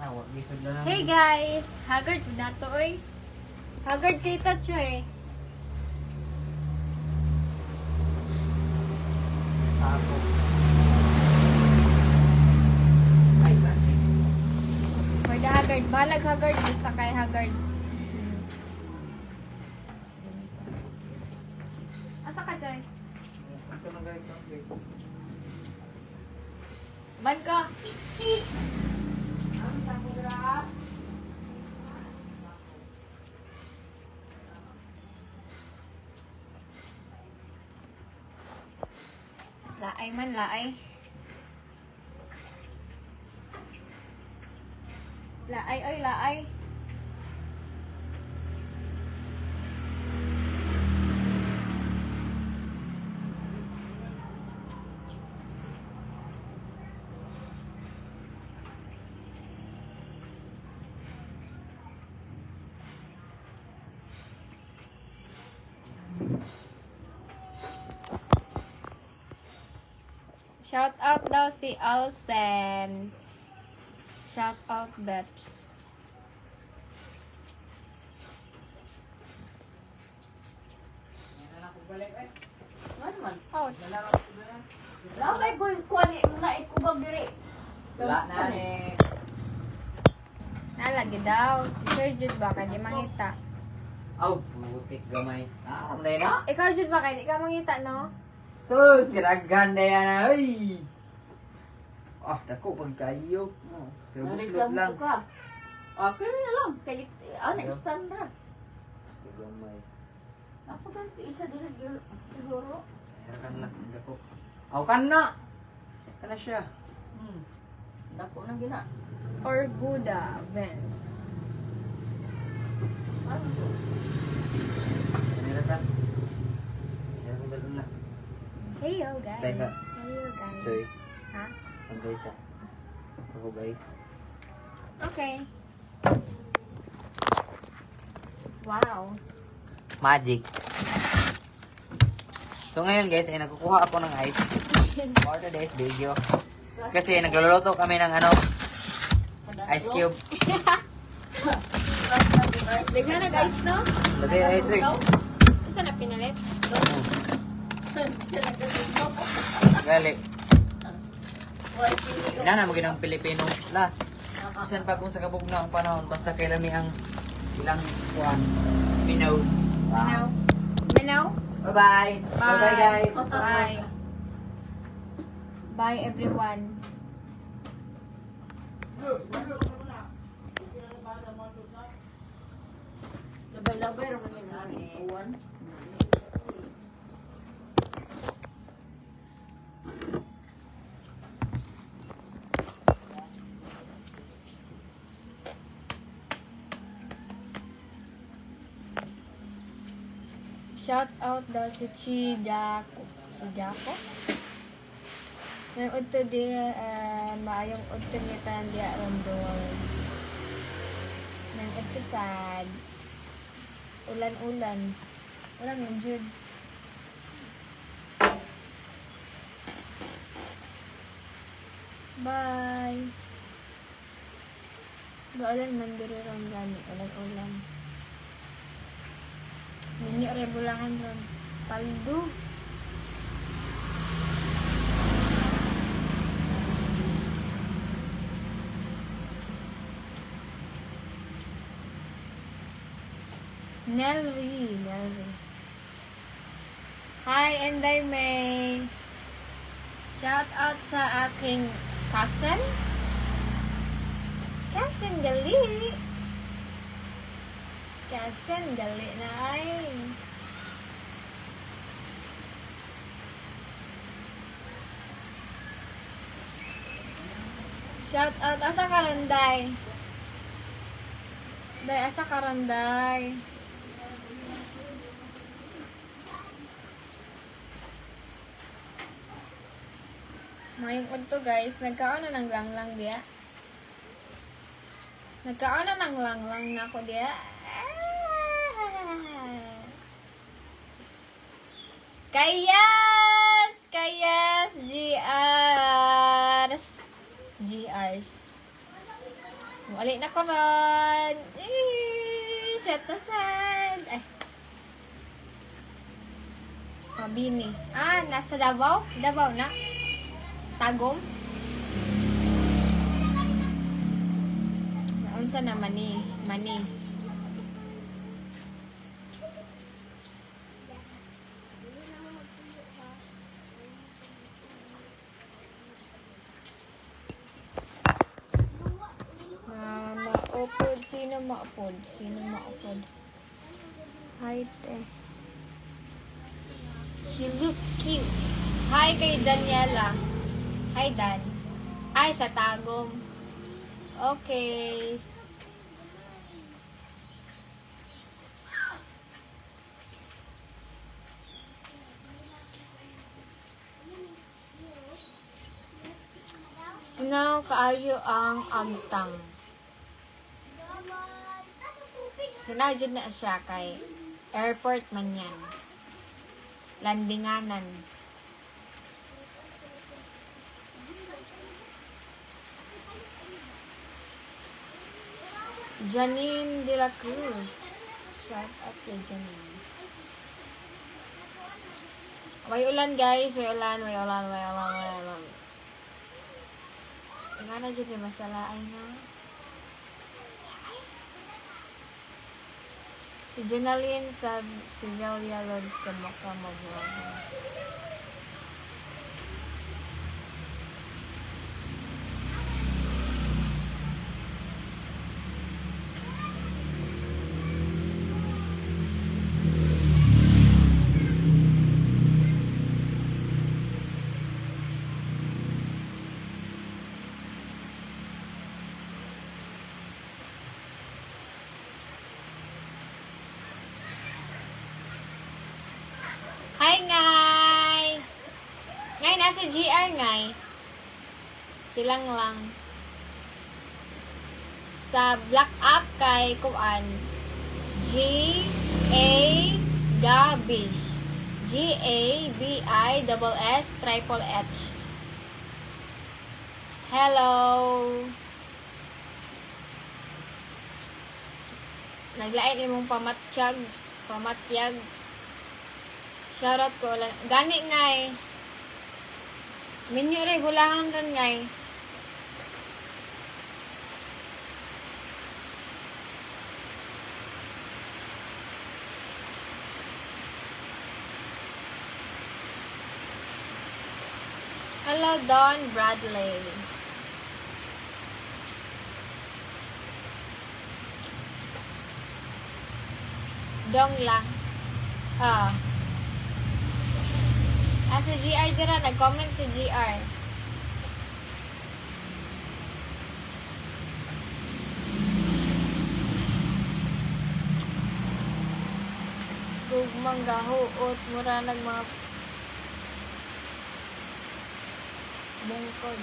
Hey guys! Haggard po na to, oy. Haggard kay Tacho eh. Ako. Ay, bakit? For the Haggard. Balag Haggard. Basta kay Haggard. Asa ka, Choy? Ito na ganito, guys. Man ka! Ang sakura. Laay man, laay. Laay, oy, laay. Shout out daw si Olsen. Shout out Beps. Ano man? Ouch. Lamay ko yung kuha ni na ikubag diri. Wala na ni. Nalagi daw. Si Sir Jude ba? Kaya di mangita. Aw, putik gamay. Ah, ano na? Ikaw Jude ba? Kaya di ka mangita, no? Sus, ganda yan na. Ay! Ah, dako pag kayo. Pero buslot Nareklamo lang. ko ka. Ah, pero na lang. Kaya, ano, standard. Gamay. Napaganti isa diri siguro. Kan lang, dako. Aw, kan na! Kana siya. Dako na gina. Or Buddha Vents. Ano to? Kanira ka. Kanira ka balon na. Heyo, guys. Teka. Heyo, guys. Choy, Ha? antay siya. Ako guys. Okay. Wow. Magic. So ngayon guys, ay nagkukuha ako ng ice for today's video. Kasi nagluluto kami ng ano, ice cube. Bigla na guys, no? Lagay ice cube. Isa na pinalit. Gali. Ina na maging ang Pilipino. La. Isan pa kung sa kabog na ang panahon, basta kailan ang ilang kuhan. Pinaw. Minaw. Minaw? Bye-bye. Bye-bye guys. Bye. Bye everyone. Labay-labay raman yung uwan. Shout out daw si Chidako. Chidako? May udto di, maayong udto niya tanan di arondong. May udto sad. Ulan-ulan. Ulan mo, Jude. Bye. Ulan man diri ron gani. Ulan-ulan. Nini ore bulangan ron. Paldo. Nelly. Hi, Enday May. Shout out sa aking cousin. Cousin gali. Cousin gali na ay. Shout out. Asa ka ron, Day? Day, asa ka ron, Day? Mayong udto guys, nagkaon na ng langlang diya. Nagkaon na ng langlang na ako diya. Kayas! GRs. Wali na ko ron. Shut the sand. Ay. Mabini. Ah, nasa Davao? Davao na? Tagum? Naunsa na mani? Mani. Maupod. Sino maupod? Sino maupod? Hi, eh. You look cute. Hi kay Daniela. Hi, Dan. Ay, sa Tagum. Okay. Sinaw kaayo ang amtang. Sinadjud na siya kay airport man yan. Landinganan. Janine de la Cruz. Shout out kay Janine. May ulan guys. May ulan. Nga na dyan yung masala ay na. Si Jenaline sa Sivelia Roads kamukha mo. Hi, Ngay! Ngay, nasa GR, Ngay. Silang lang. Sa Black App kay Kuan. Gabish. GABISS triple H. Hello! Naglain imong pamatyag. Shoutout ko ulan. Gani ngay. Minyo rin, hulangan rin ngay. Hello, Don Bradley. Dong lang. Sa GR dira, nag-comment si GR. Gugmang gahuot, mura nag mga bungkod.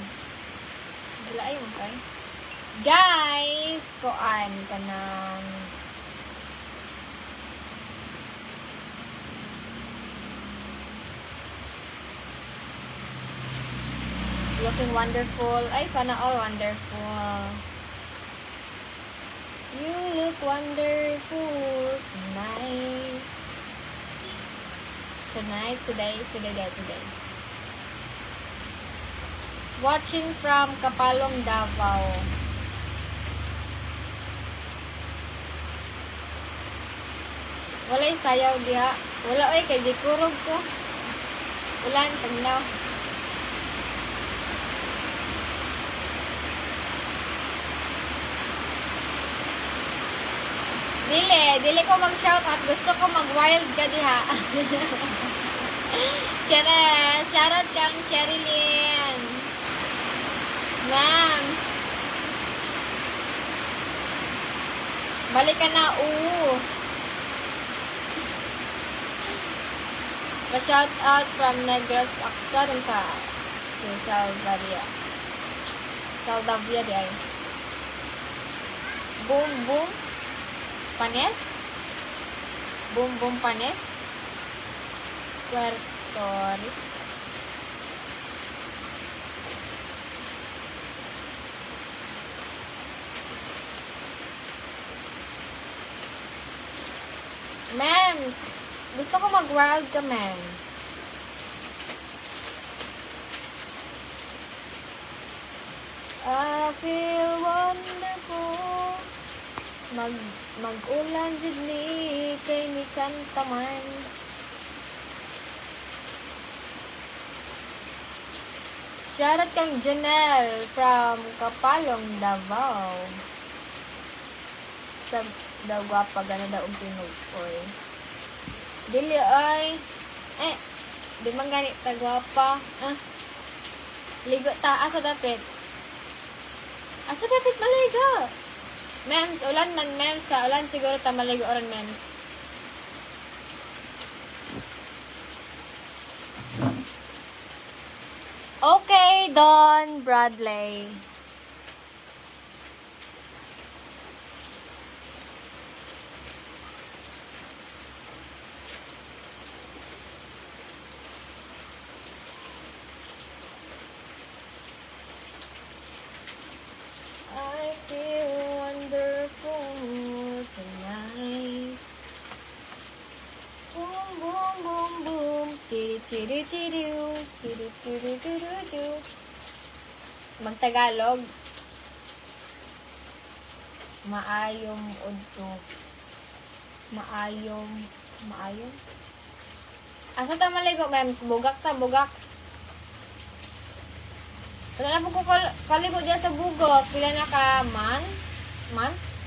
Wala ay mo kay. Guys, koan ka ng looking wonderful. Ay, sana all wonderful. You look wonderful tonight. Today. Watching from Kapalong, Davao. Walay sayaw diha. Wala oy kay gikurog ko. Ulan tagnaw. Dili ko mag-shout out. Gusto ko mag-wild ka diha. Shoutout kang Cherilyn. Ma'am. Balik ka na, Pa-shout out from Negros Aksar sa Saldavia di ay. Boom Panes. Boom Panes. Puerto Rico. Mems! Gusto ko mag-wild ka, Mems. I feel wonderful. Mag-ulan jud ni kay ni kanta man. Shoutout kang Janelle from Kapalong, Davao. Sa daw gwapa gana daw og tinog oy. Dili ay di man gani ta gwapa. Ligo ta asa dapit. Asa dapit maligo? Mems, ulan man mems sa ulan siguro ta maligo oran mems. Okay, Don Bradley. I feel wonderful tonight. Boom, boom, boom, boom. Tiri-tiri-tiri-do. Tiri-tiri-tiri-do. Magtagalog. Maayong udto. Maayong. Asa ta maligo, mems? Bugak ta, bugak. Wala na po ko kaligo dyan sa bugok. Pila na ka months?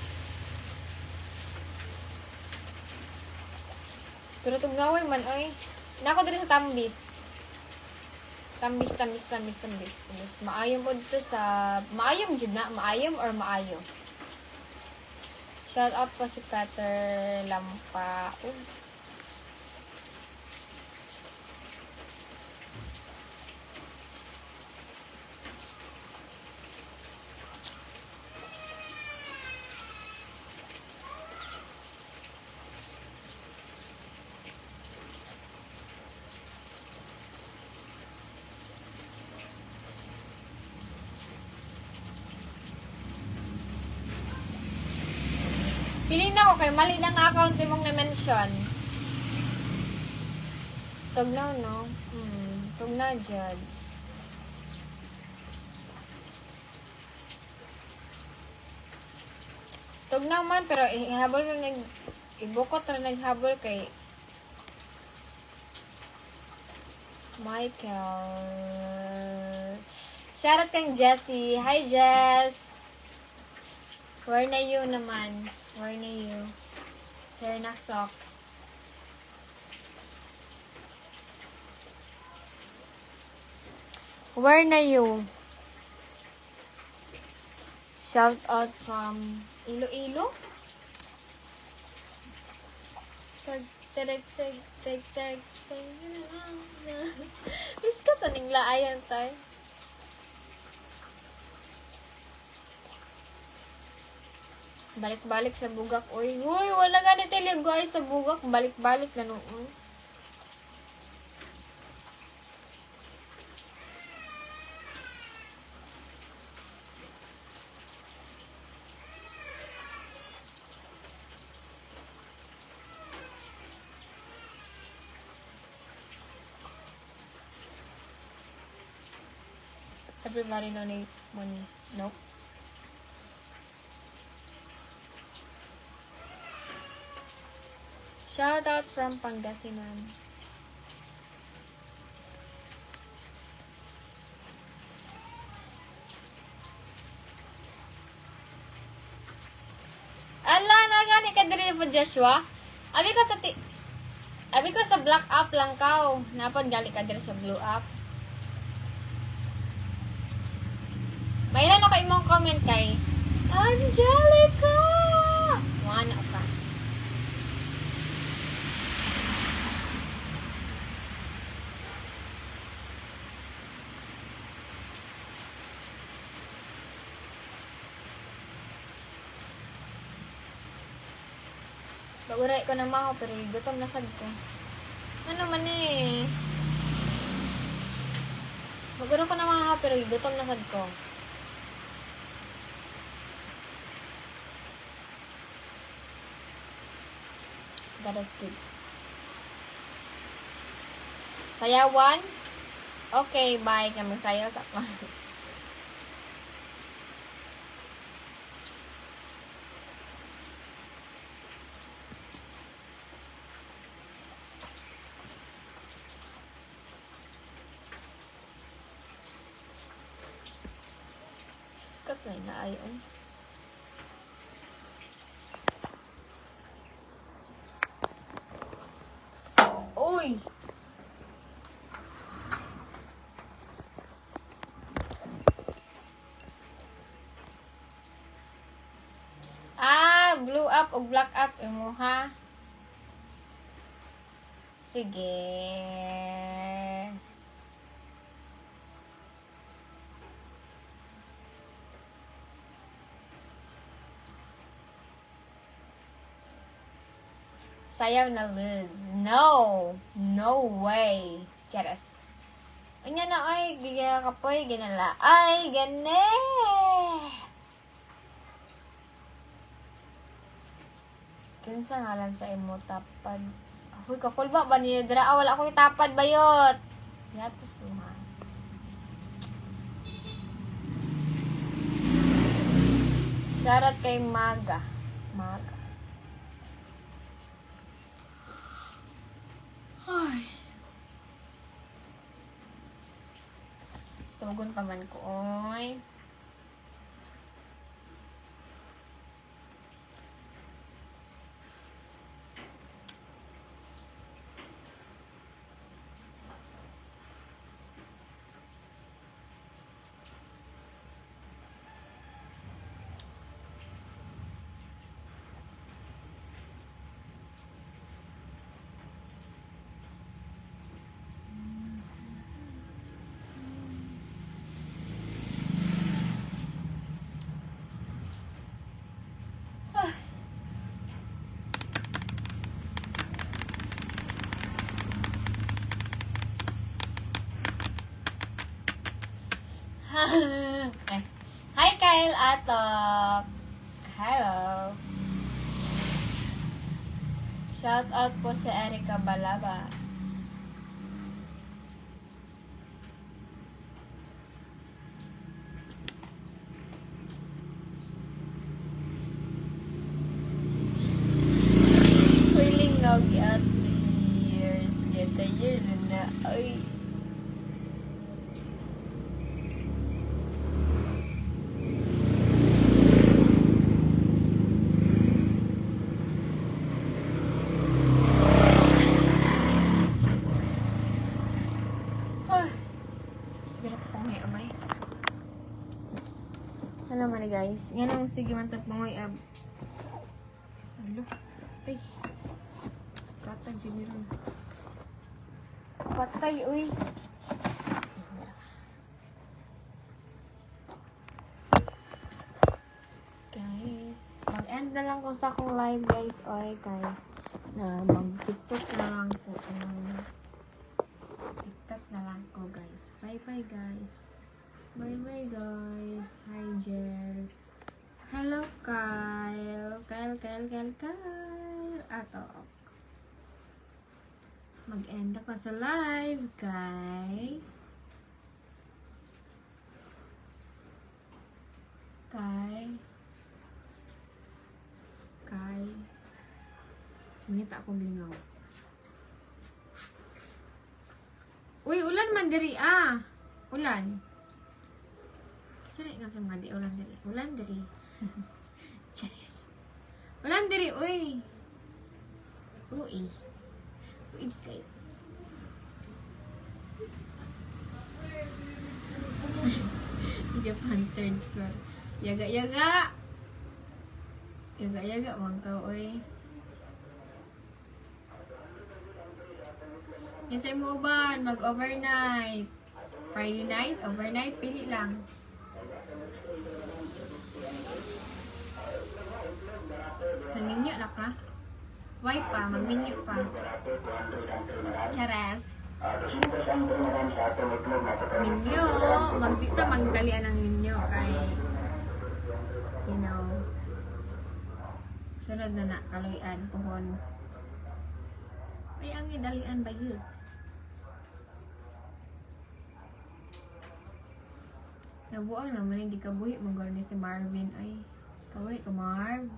Pero tugnaw man, oy. Nako dito sa Tambis. Tambis. Maayom po dito sa... Maayom dyan na? Maayom or maayo? Shout out po si Peter Lampa. Piling na ko kay mali na nga account mong na-mention. Tugnaw, no? Tugnaw dyan. Tugnaw man, pero ihabol na ibukot na naghabol kay Michael. Shoutout kang Jessie. Hi, Jess. Where na you naman? Where na you? Hair na sock. Where na you? Shout out from Iloilo? Tag. Miss ka to ning laayan tayo. Balik-balik sa bugak. Uy, wala ganit yung guys sa bugak. Balik-balik na noon. Everybody donates money. Nope. Shout out from Pangasinan. Ala na gani ka diri po Joshua. Abi ko sa black app lang kaw. Napod gali ka diri sa blue app. Mayroon ako imong comment kay Angelica. Wala pa. Baguray ko na maho, pero gutom na sad ko. Ano man eh. Baguray ko na maho, pero gutom na sad ko. God is good. Sayawan? Okay, bye. Kami sayaw sa kwan. Sikat na inaayon. Uy! Blue up o black up imo ha? Sige. Sayaw na Liz. No! No way. Charas. Anya na ay, gigaya kapoy, ginala. Ay, gane! Kinsa ngalan sa imo tapad? Uy, kakulba ba niya dira? Wala akong tapad bayot. Yatos mo ha. Shoutout kay Maga. Maga. Ay. Tugon pa man ko, oy. Hi Kyle Atok. Hello. Shout out po sa Erica Balaba. Feeling of at years. Get a year na. Ay. Ano man guys, nga sige man tagpangoy ab. Alo, tay. Katag giniron. Patay uy. Okay. Mag-end na lang ko sa akong live guys. Oy, kay na mag-TikTok na lang ko. TikTok na lang ko guys. Bye-bye guys. Bye-bye guys. Hi Jer. Hello Kyle. Kyle. Atok. Mag-end ako sa live kay Ngita akong lingaw. Uy, ulan man diri ah. Ulan. Sari nga sa mga di ulan diri. Ulan diri. Charis. Ulan diri, uy. Uy. Uy, di kayo. Japan third floor. Yaga. Yaga, mga tao, uy. Yes, ay mo ba? Mag-overnight. Friday night, overnight, pili lang. Nanginyo na ka? Why pa? Magninyo pa. Charas. Ninyo. Magdita magdalian ng ninyo kay sunod na kaloyan, puhon. Ay, ang idalian ba yun? Nabuang naman, hindi ka buhi. Magawa ni si Marvin. Ay, kabuhi ka, Marv.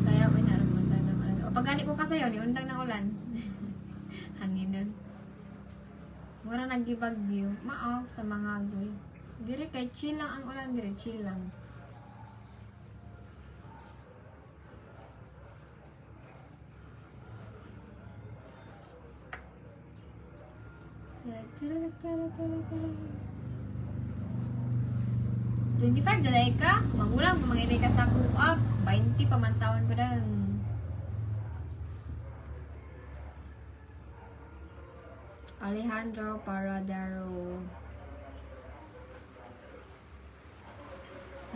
Sayang, ay naramdaman ng ulan. O, pag gani ko kasayo, ni undang ng ulan. Hangin nun. Mura nagibagyo. Maaw sa mga agoy. Dire kay chill lang ang ulan, dire chill lang. $25 dalay ka? Magulang pa manginay ka sa kuap. 20 pamantawan ko lang. Alejandro Paradaro.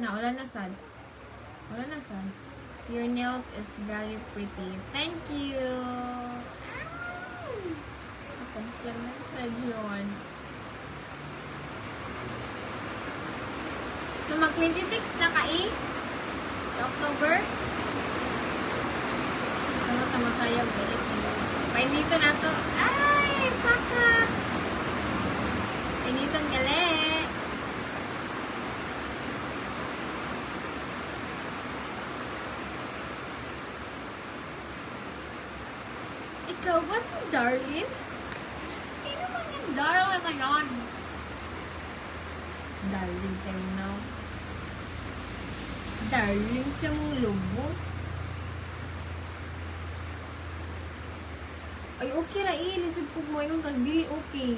Wala na sad. Wala na sad. Your nails is very pretty. Thank you. Compliment na yun. So, mag-26 na ka sa October. Sama tama sayang galit. Painito na to. Ay, paka! Painitong galit. Ikaw ba si Darlene? Sino man yung Darlene na yun? Darling sa'yo now. Darling sa mong lobo. Ay, okay ra lisod po mo yung kagdi, okay.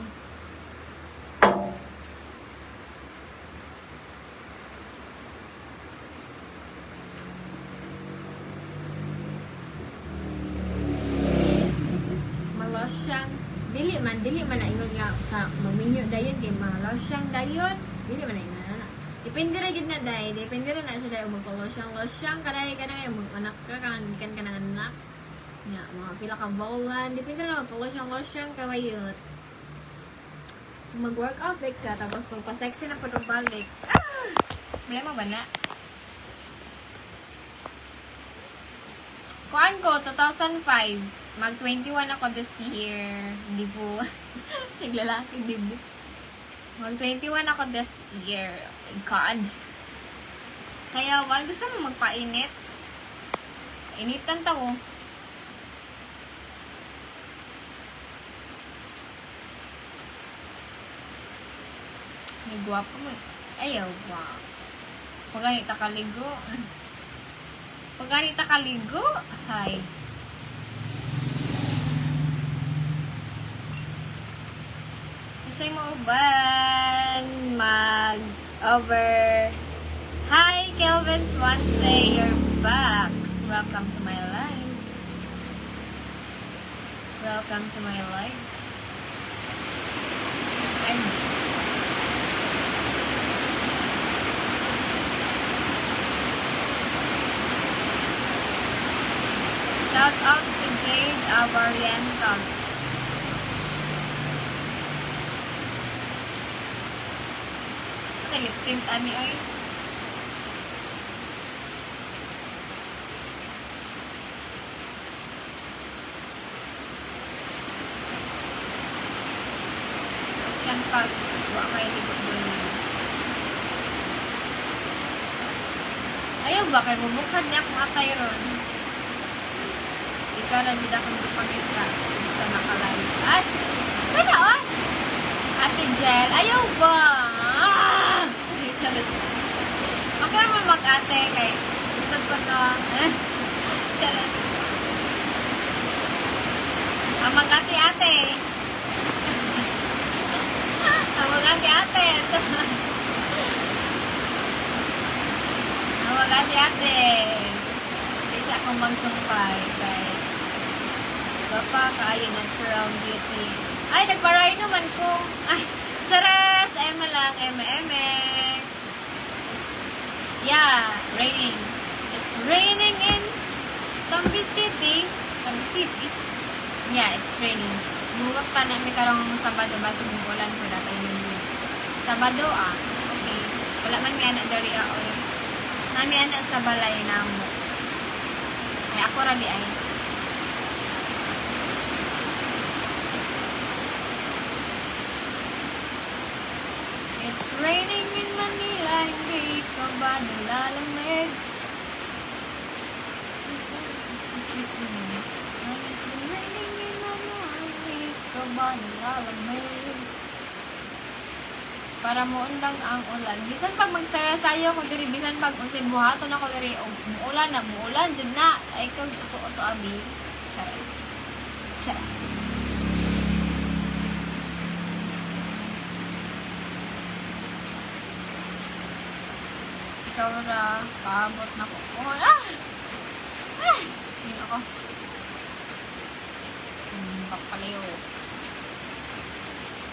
Malasyang, dili man na ingon nga sa maminyo dayon, kay malasyang dayon, dili man na ingon na. Depende ra gid na day, depende ra na siya day magpalosyang kaday ka na yung anak ka kan ka ng anak. Nga, mga pila ka bawlan, depende na magpalosyang kawayot. Mag-workout like ka, tapos magpa-sexy na pa balik. Problema ba na? Kuan ko, 2005. Mag-21 ako this year. Hindi po. Naglalaki, di po. Mag-21 ako this year. God. Kaya, wag gusto mo magpainit. Initan tao. May guwapo mo. Ayaw, wow. Pag ganita kaligo. Pag ganita kaligo, hi. Gusto mo uban mag-over. Hi, Kelvin's Wednesday. You're back. Welcome to my life. Welcome to my life. Shout out to Jade Avarientos. Lip tint ani ay. Kasi yan pag wa kay libot doon. Ayaw ba kay mumukad niya kung atay ron? Ikaw na dito akong dupagita sa nakalive. Ay! Sana on! Ate Jel, ayaw ba? Chalas. Okay naman mag-ate kay gusto ko na. Chalas. Mag-ate-ate. Mag-ate-ate. Mag-ate-ate. Kasi akong magsumpay kay Bapa kaayo natural beauty. Ay, nagparay naman ko. Ay, charas! Ema lang, eme. Yeah, raining. It's raining in Tambi City. Tambi City? Yeah, it's raining. Munggot pa na may karong Sabado ba sa bulan ko dati yung Sabado okay. Wala man nga na dari oy. Nami ana sa balay namo. Ay ako ra di ay. It's raining in Manila, hindi ka ba nalalamig? It's raining in Manila, hindi ka ba nalalamig? Para muundang ang ulan. Bisan pag magsaya-sayo ko diri, bisan pag unsay buhaton ako diri, muulan na, muulan jud na. Ay kag to abi. Charas. Charas. Ikaw ra, paabot na ko. Hindi ako. Simbak paliw.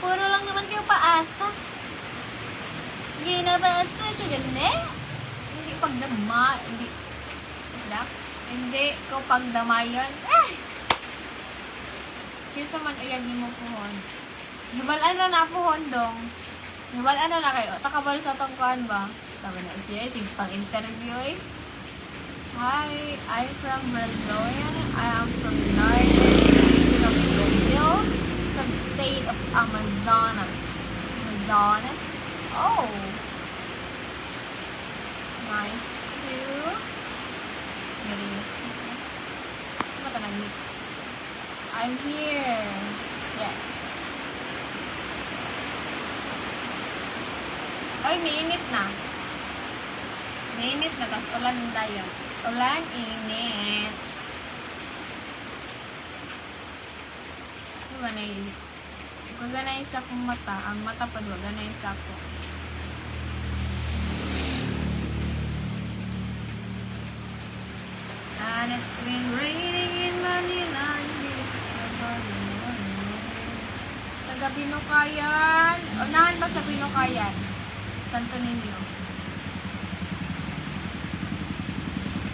Puro lang naman kayo paasa. Ginabasa ka gani? Hindi pagdama, hindi ko pagdamayan. Kinsa man uyag ni mo puhon. Hibalan na puhon dong. Hibalan na kayo. Takabal sa tongkuan ba? Sabi na siya, pang interview eh. Hi, I'm from Brazil. I am from northern region of Brazil, from the state of Amazonas. Amazonas? Oh. Nice to meet you. I'm here. Yes. Ay, mainit na. Mainit na, tas ulan tayo. Ulan, init. Ganay sa akong mata. Ang mata pa doon, ganay sa ako. And it's been raining in Manila. Taga Binukayan. Unahan ba sa Binukayan? Santo Niño.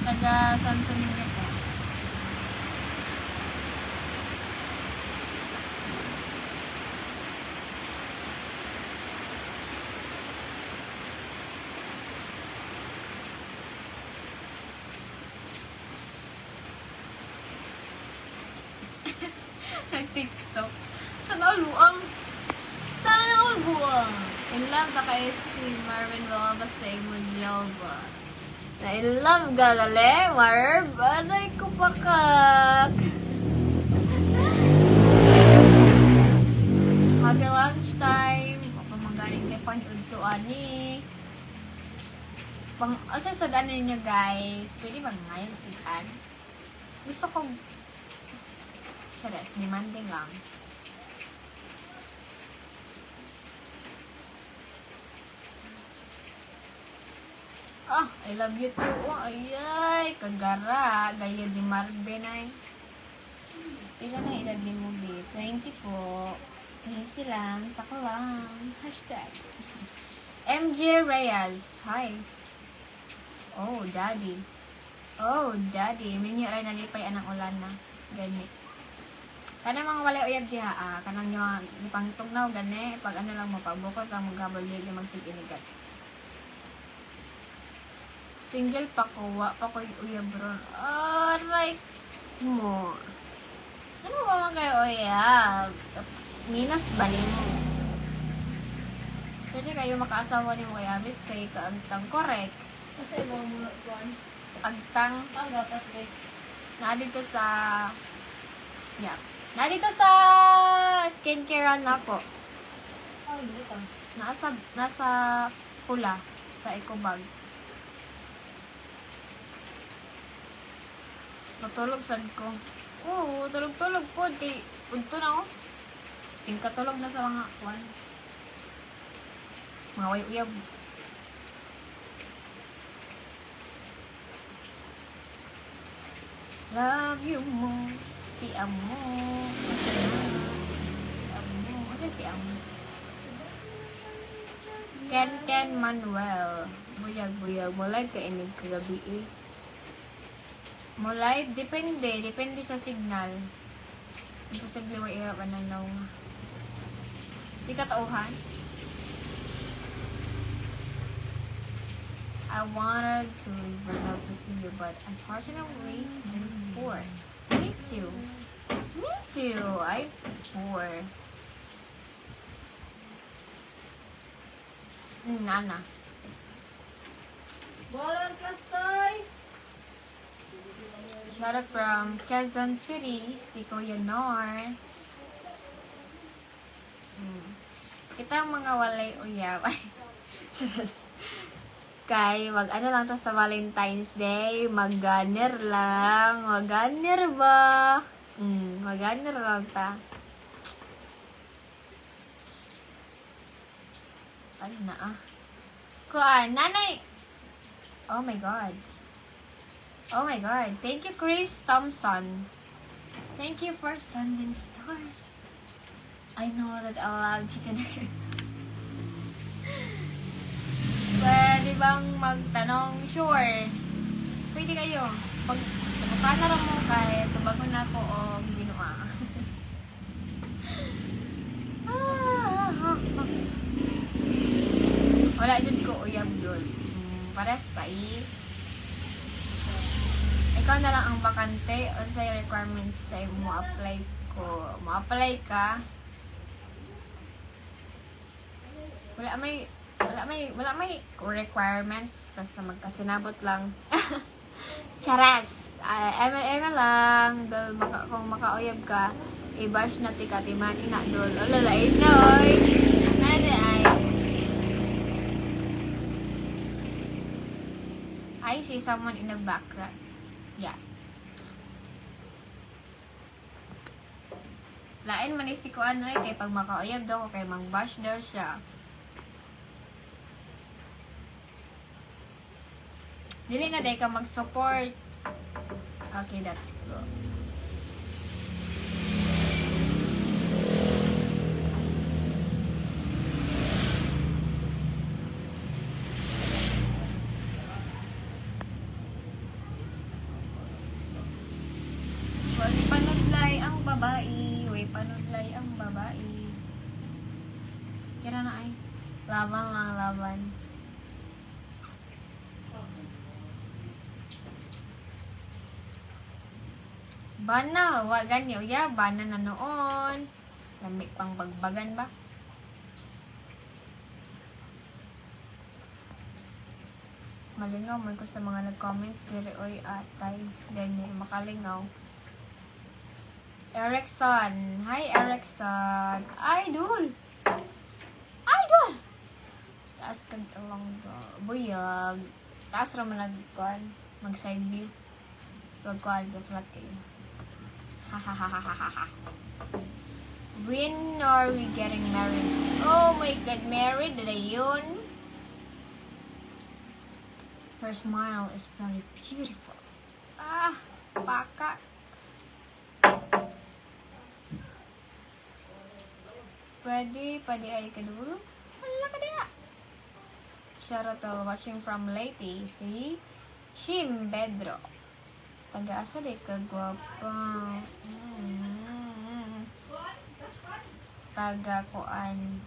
Taga Santo Niño po. Nag-TikTok. Sana uluang. Sana uluang. In love na kayo si Marvin Villalba sa Imojilva. Na in love gagale, Marv. Aray ko pakak. Happy lunchtime. O pamanggaling kay paniudtuan ni. Asa sa ganin niyo guys. Pwede ba ngayon sigan? Gusto ko Sares, demanding lang. I love you too. Ayay, kagara. Gaya di Marvin ay. Pila na edad ni mo, B? 20 po. 20 lang. Saka lang. Hashtag. MJ Reyes. Hi. Oh, daddy. Oh, daddy. Minyo rin nalipay anang ulan na. Ganit. Kanang mga wala uyab diha kanang yung ipangtugnaw gani pag ano lang mo pabukot lang magabalil yung magsiginigat. Single pa ko uyab ron. Alright mo. Ano ba man kayo uyab? Minas bali mo. Pwede kayo makaasawa ni mo uyabis kay kaagtang correct. Kasi mo muna kuan. Agtang Gatas be. na dito sa Nandito sa skincare na po. Dito. Nasa pula sa ecobag. Matulog sad ko. Oo, tulog-tulog po. Punto na ako. Tingkatulog na sa mga kwan. Mga uyab. Love you more. Tiam mo. Ano tiam mo? Ken Manuel. Buyag. Mulay ka inig kagabi eh. Mulay, depende sa signal. Imposible mo ihap ng naw. Di ka tauhan? I wanted to leave Brazil to see you, but unfortunately, I'm poor. Me too. Me too. I'm poor. Nana. Bolan kastoy. Shout out from Quezon City, si Kuya Nor. Kita ang mga walay uyab. Serious. Kay, mag-ano lang to sa Valentine's Day. Mag-gunner lang. Mag-gunner ba? Mag-gunner lang ta. Ano na Kuan, nanay! Oh my God. Oh my God. Thank you, Chris Thompson. Thank you for sending stars. I know that I love chicken. Pwede bang magtanong? Sure. Pwede kayo. Pag tumukana rin mo kay tubagon na ako o ginawa. Wala dyan ko uyab doon. Pares tayo. Ikaw na lang ang bakante o sa requirements sa mo apply ko. Mo apply ka. Wala may requirements basta magkasinabot lang. Charas. Ema lang dol kung makauyab ka, i-bash na ti katiman ina dol. Lalay noy. Nade ay. I see someone in the background. Yeah. Lain man si kuan no kay pag makauyab daw ko kay mang-bash daw siya. Dili na day ka mag-support. Okay, that's cool. Wali panudlay ang babae. Way panudlay ang babae. Kira na ay. Laban lang, laban. Bana, wa ganyo ya, bana na noon. Lamig pang bagbagan ba? Malingaw man ko sa mga nag-comment kiri oy atay, ganyan makalingaw. Erickson, hi Erickson. Idol. Idol. Taas kag along do. Buyag. Taas ra man nagkuan, mag side view. Wag kuan go flat kayo. When are we getting married? Oh my God, married na yun. Her smile is very beautiful. Baka. Pwede ay kadulo. Wala ka diya. Shout out to watching from Leyte. Si Shim Pedro. Taga-asa di ka gwapa. Taga-kuan.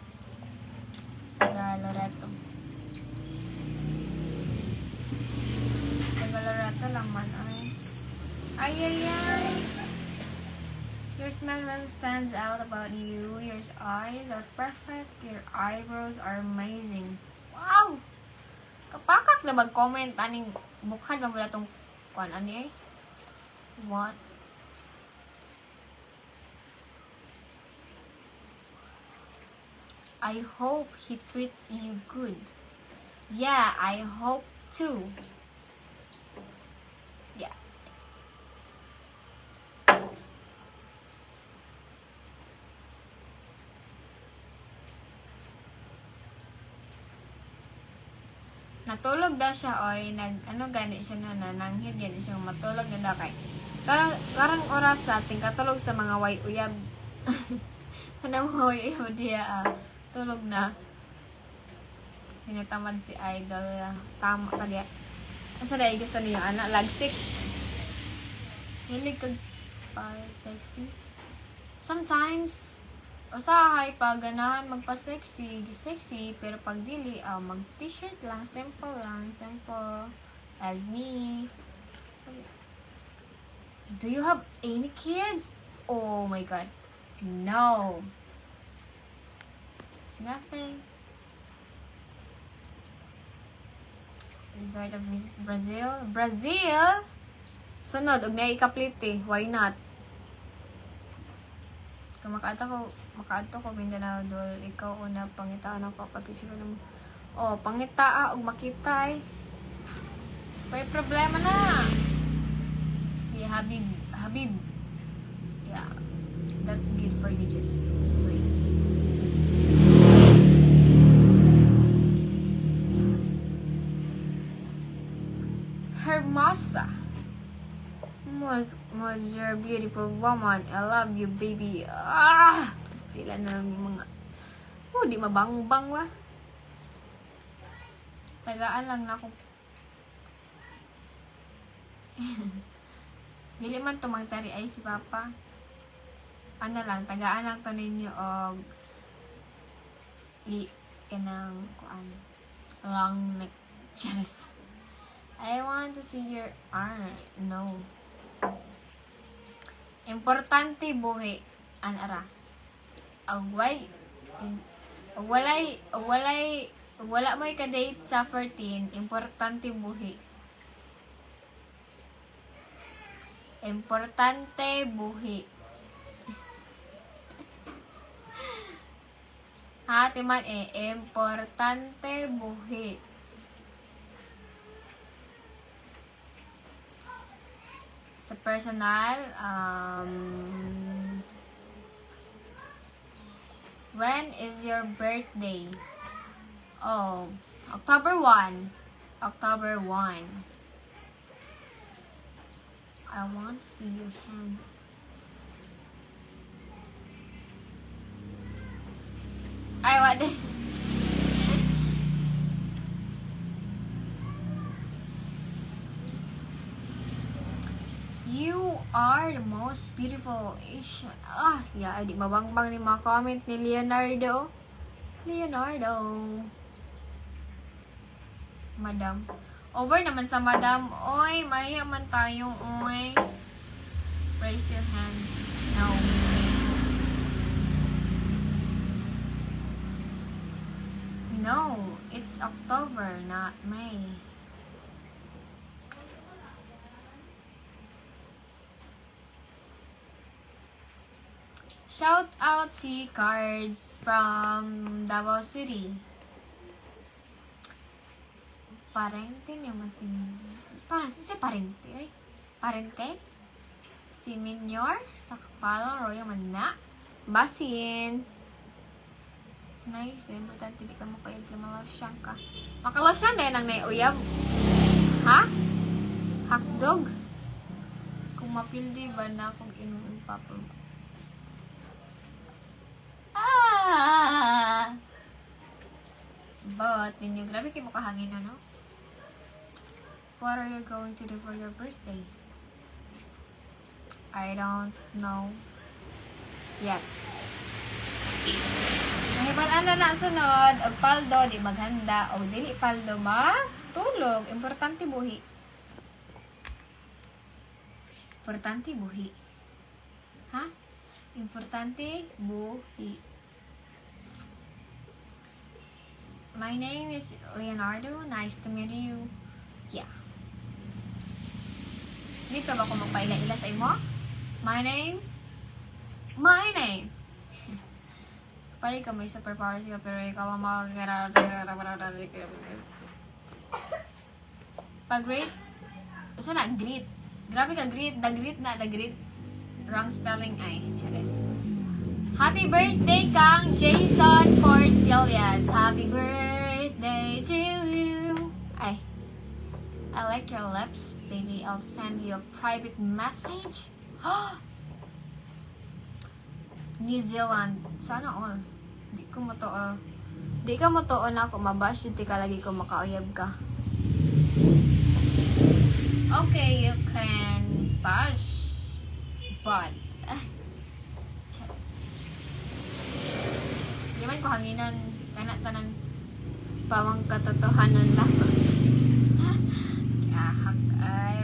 Taga-Loreto. Taga-Loreto lang man ay. Ay. Your smile really stands out about you. Your eyes are perfect. Your eyebrows are amazing. Wow! Kapakak na mag-comment aning bukhan ba mula tong kuan ani ay? What? I hope he treats you good. Yeah, I hope too. Yeah. Natulog daw siya oy, gani siya na nananghid yan siya matulog na daw kay. Karang oras sa ating katulog sa mga way uyab. Kanang way uyab diya tulog na. Hinatamad si Idol. Tama ka diya. Asa dahil gusto niyo anak lagsik. Hilig kag sexy. sometimes, usahay pag ganahan magpa-sexy, sexy, pero pag dili, mag-t-shirt lang, simple, as me. Do you have any kids? Oh my god. No. Nothing. Resort of Brazil. Brazil? Sunod, og naikaplite. Why not? Kung makaadto ko Mindanao dol, ikaw una pangitaan ako kapicture ko naman. Oh, pangitaa og makita eh. May problema na. Si Habib. Yeah. That's good for you, just wait. Hermosa. Was your beautiful woman. I love you, baby. Pastila na lang yung mga... di mabangbang wa. Tagaan lang na ako. Dili man tumangtari ay si Papa. Ano lang, tagaan lang to ninyo og kanang kuan long neck. Charis. I want to see your arm. No. Importante buhi. Anara. Wala mo ka-date sa 14. Importante buhi. Importante buhi. Ha, timan importante buhi. Sa personal, when is your birthday? Oh, October 1. October 1. I want to see your hand. Ay, what the... You are the most beautiful Asian. Yeah, di mabangbang ni mga comment ni Leonardo. Madam. Over naman sa madam. Oy, maya man tayo, oy. Raise your hand. No. No, it's October, not May. Shout out si Cards from Davao City. Parente niya masin. Parang si parente, eh. Parente. Si Minyor sa Kapalong Royal Manna. Basin. Nice, importante di ka makayag na malosyan ka. Makalosyan na yan ang naiuyab. Ha? Hotdog? Kung mapildi ba na kung inuun papel. But, ninyo, grabe kayo makahangin, ano? What are you going to do for your birthday? I don't know yet. Nahibalaan na sunod, og paldo, di maghanda, og dili paldo, matulog. Importante buhi. Importante buhi. Ha? Importante buhi. My name is Leonardo. Nice to meet you. Yeah. Dito ba ko magpaila-ila sa imo? My name? Pali ka may superpowers ka, pero ikaw ang pag-great? Isa na, greet. Grabe ka, greet. The greet. Wrong spelling ay. Charis. Happy birthday kang Jason Cortelias. Happy birthday to you. I like your lips, baby. I'll send you a private message. New Zealand. Sana all. Di ka mo to na ako mabash. Di ka lagi ko makauyab ka. Okay, you can bash. But Charis. Yaman ko hanginan. Kana tanan. Pawang katotohanan lang.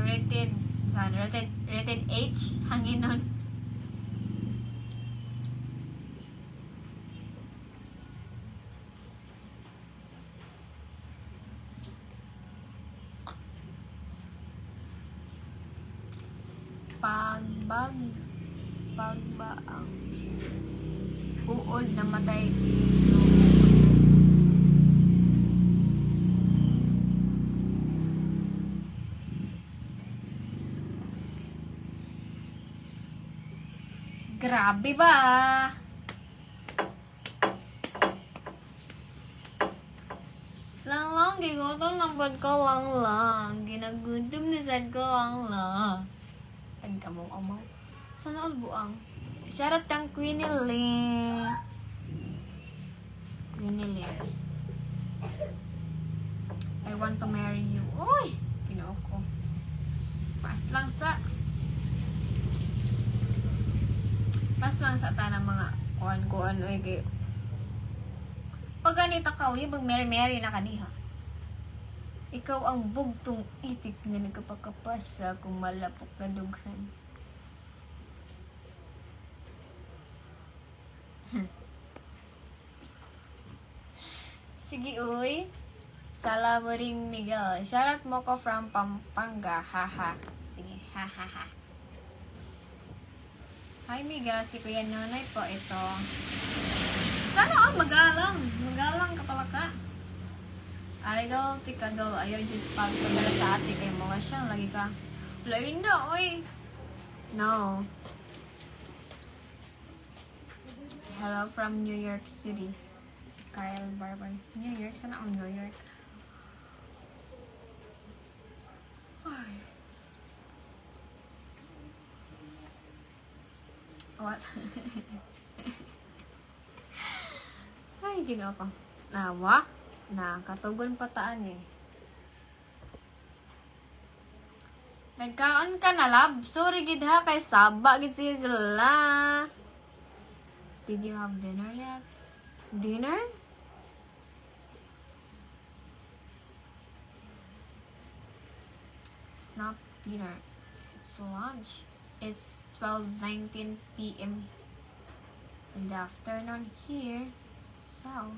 Rated. Saan? Rated H. Hanginan. Pagbaang uod na matay grabe ba? Lang, gigotol ng bad ko lang. Ginagutom na sad ko lang. Ang kamong amaw. Sana all buang. Shoutout kang Queenie Lee. Queenie Lee. I want to marry you. Uy! Ginoo ko. Pas lang sa tanang mga kuan-kuan. Uy, kayo. Pag ganito ka, uy, mag-merry-merry na kaniha. Ikaw ang bugtong itik nga nagkapakapasa kung malapok na dughan. Sige, uy. Sala mo ring Miguel. Shoutout mo ko from Pampanga. Haha. Sige, hahaha. Hi, Miguel. Si Kuya Nonoy po ito. Sana magalang. Magalang ka pala ka. Idol, tikadol. Ayaw dyan pagpadala sa ate kayo mga siyang. Lagi ka. Lain na, oy. No. Hello from New York City. Si Kyle Barber. New York? Sana ako New York? Ay. What? Ay, ginawa ko. Nawa? Katugon pataan eh. Nagkaon ka na, love. Sorry, gid ha. Kay saba, gid sila. Did you have dinner yet? Dinner? It's not dinner. It's lunch. It's 12:19 p.m. in the afternoon here. So,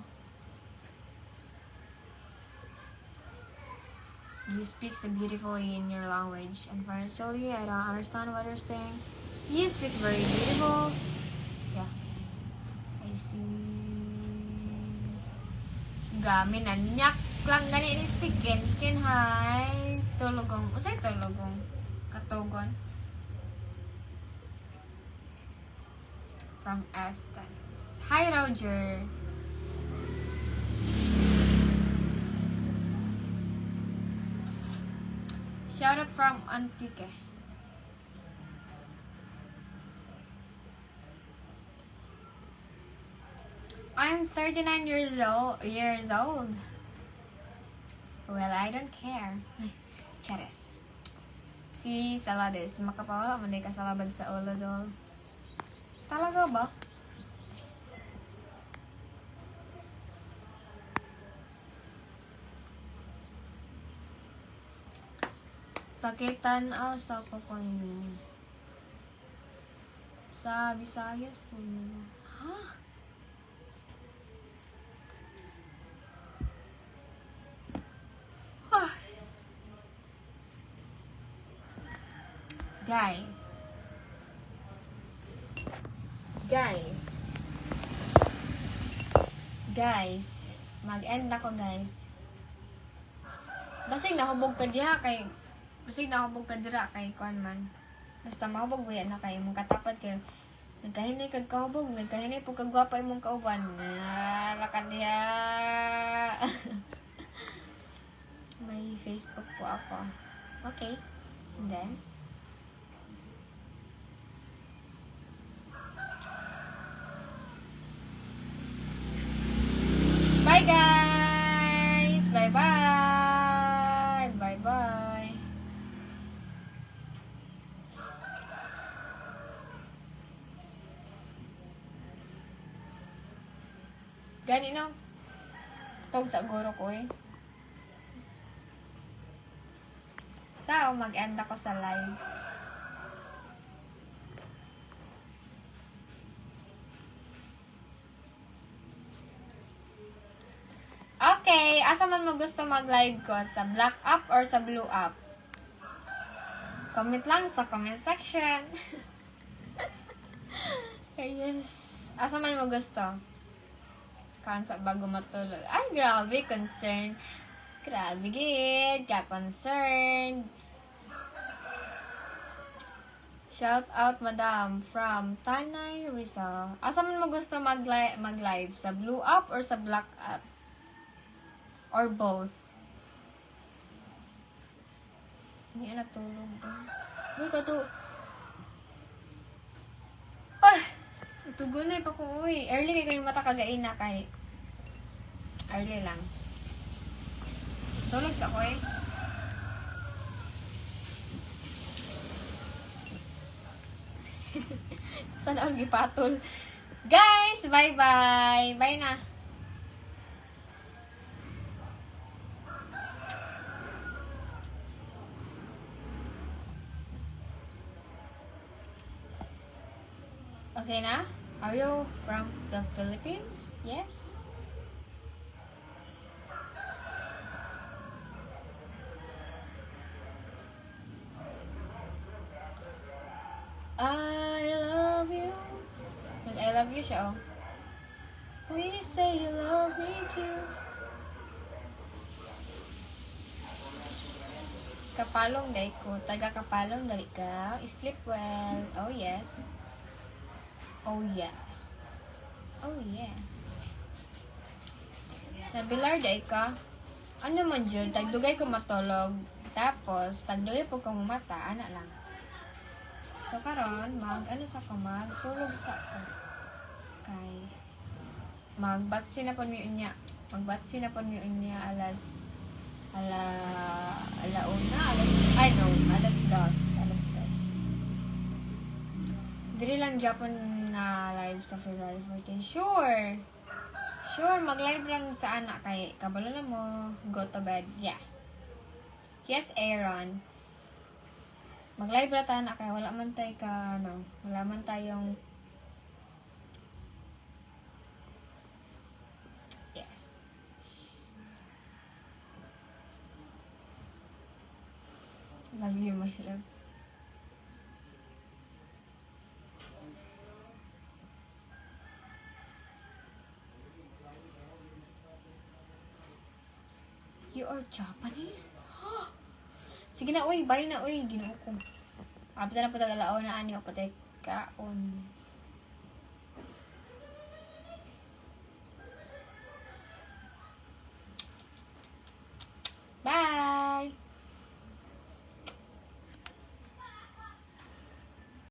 you speak so beautifully in your language. Unfortunately, I don't understand what you're saying. You speak very beautiful. Yeah. I see. Gamin, nanyak lang gani ni si Ken. Hi. Tulogong. Usay tulogong. Katugon. From Aston. Hi, Roger. Shout out from Antique. I'm 39 years old. Well, I don't care. Charis. Si Salades, makapawala mo na kasalabad sa ulo dol. Talaga ba? Pakitan sa kapon sa Visayas po. Ha? Guys, mag-end ako, guys. Basig nahubog ka diha kay kuan man. Basta mahubog yan na kay mong katapat kay nagkahinay kag kahubog, nagkahinay po kag gwapa imong kauban. Lakad diha. May Facebook po ako. Okay. And then bye, guys! Bye-bye! Bye-bye! Gani no? Tawag sa guro ko eh. So, mag-end ako sa live. Okay, asa man mo gusto mag-live ko? Sa black app or sa blue app? Comment lang sa comment section. Yes. Asa man mo gusto? Kansa bago matulog. Ay, grabe, concern. Grabe, gid. Ka-concerned. Shout out, madam, from Tanay, Rizal. Asa man mo gusto mag-live? Sa blue app or sa black app? Or both? Hindi na tulog. Uy, kato. Ay! Tugunay pa ko, uy. Early kayo yung mata kagain na kay. Early lang. Tulog sa ko eh. Sana all gipatol. Guys, bye-bye. Bye na. Okay na? Are you from the Philippines? Yes? I love you. I love you siya, oh. Please say you love me too. Kapalong day ko. Taga Kapalong dali ka. Sleep well. Oh yes. Oh yeah. Oh yeah. Nabilar day ka. Ano man dyan? Tagdugay ko matulog. Tapos, tagdugay po kong mata. Ana lang. So, karon ano sa ko? Tulog sa ko. Kay, magbatsi na po niyo niya. Magbatsi na po niyo niya alas dos. Dili lang Japon na live sa February 14. Sure, mag-live lang ka anak kay kabalo na mo, go to bed. Yeah. Yes, Aaron. Mag-live ra ta anak kay wala man wala man tayong yes. Love you, my love. You are Japanese? Sige na, uy. Bye na, uy. Ginoo ko. Apita na po tagalao na ani. O patay kaon.